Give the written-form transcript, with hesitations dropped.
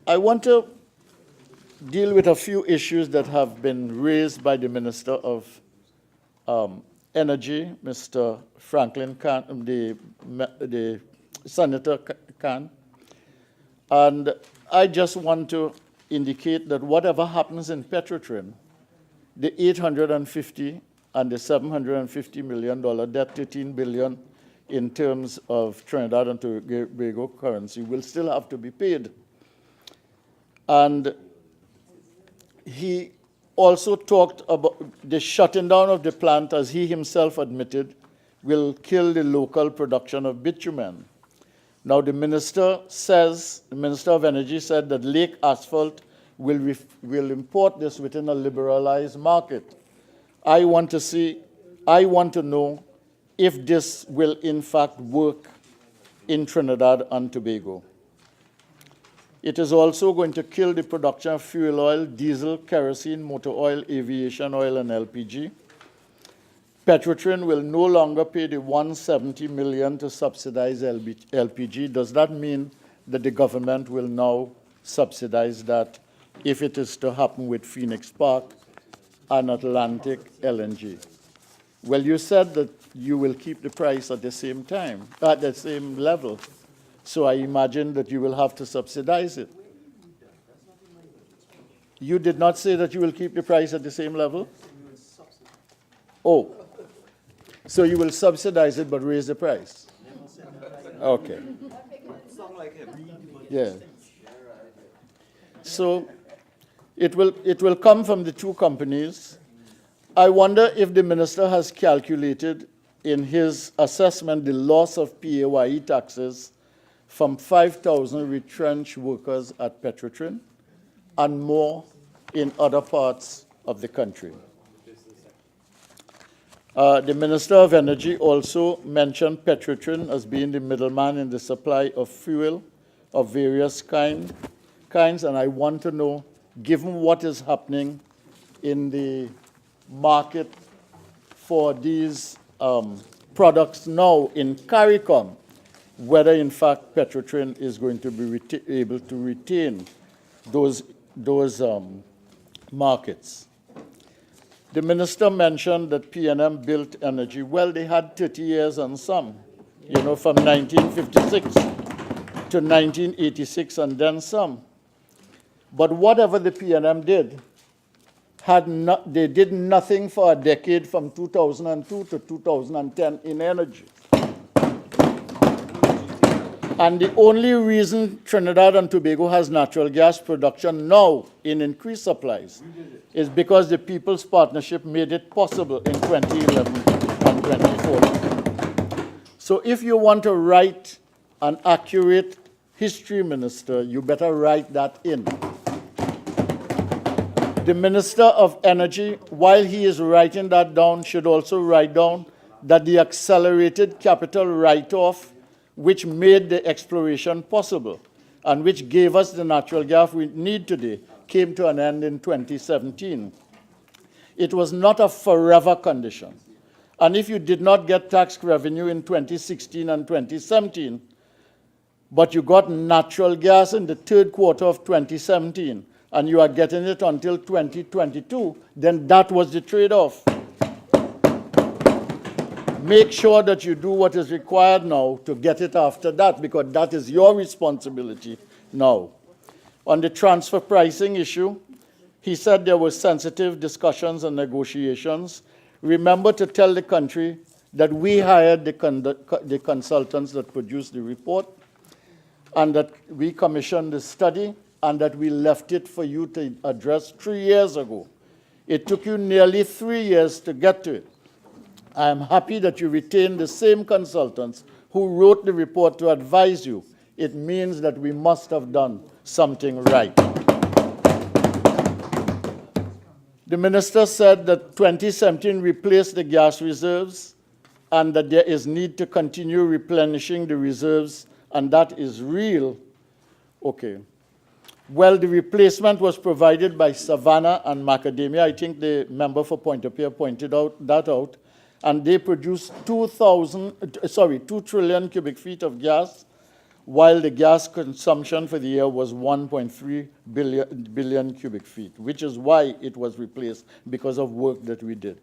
I want to deal with a few issues that have been raised by the Minister of Energy, Mr. Franklin Khan, the Senator Khan. And I just want to indicate that whatever happens in Petrotrin, the $850 and the $750 million debt, $13 billion in terms of Trinidad and Tobago currency, will still have to be paid. And he also talked about the shutting down of the plant, as he himself admitted, will kill the local production of bitumen. Now, the Minister of Energy said that Lake Asphalt will import this within a liberalized market. I want to know if this will in fact work in Trinidad and Tobago. It is also going to kill the production of fuel oil, diesel, kerosene, motor oil, aviation oil, and LPG. Petrotrin will no longer pay the $170 million to subsidize LPG. Does that mean that the government will now subsidize that if it is to happen with Phoenix Park and Atlantic LNG? Well, you said that you will keep the price at the same time, at the same level. So I imagine that you will have to subsidize it. You did not say that you will keep the price at the same level? Oh, so you will subsidize it but raise the price? Okay. Yeah. So it will come from the two companies. I wonder if the minister has calculated in his assessment the loss of PAYE taxes from 5,000 retrenched workers at Petrotrin and more in other parts of the country. The Minister of Energy also mentioned Petrotrin as being the middleman in the supply of fuel of various kinds, and I want to know, given what is happening in the market for these products now in CARICOM, whether in fact Petrotrin is going to be able to retain those markets. The minister mentioned that P&M built energy. Well, they had 30 years and some, from 1956 to 1986 and then some. But whatever the P&M did, they did nothing for a decade from 2002 to 2010 in energy. And the only reason Trinidad and Tobago has natural gas production now in increased supplies is because the People's Partnership made it possible in 2011 and 2014. So if you want to write an accurate history, Minister, you better write that in. The Minister of Energy, while he is writing that down, should also write down that the accelerated capital write-off, which made the exploration possible and which gave us the natural gas we need today, came to an end in 2017. It was not a forever condition. And if you did not get tax revenue in 2016 and 2017, but you got natural gas in the third quarter of 2017, and you are getting it until 2022, then that was the trade-off. Make sure that you do what is required now to get it after that, because that is your responsibility now. On the transfer pricing issue, he said there were sensitive discussions and negotiations. Remember to tell the country that we hired the consultants that produced the report, and that we commissioned the study, and that we left it for you to address 3 years ago. It took you nearly 3 years to get to it. I am happy that you retained the same consultants who wrote the report to advise you. It means that we must have done something right. The minister said that 2017 replaced the gas reserves and that there is need to continue replenishing the reserves, and that is real. Okay. Well, the replacement was provided by Savannah and Macadamia. I think the member for Pointe-a-Pierre pointed that out. And they produced 2 trillion cubic feet of gas, while the gas consumption for the year was 1.3 billion cubic feet, which is why it was replaced, because of work that we did.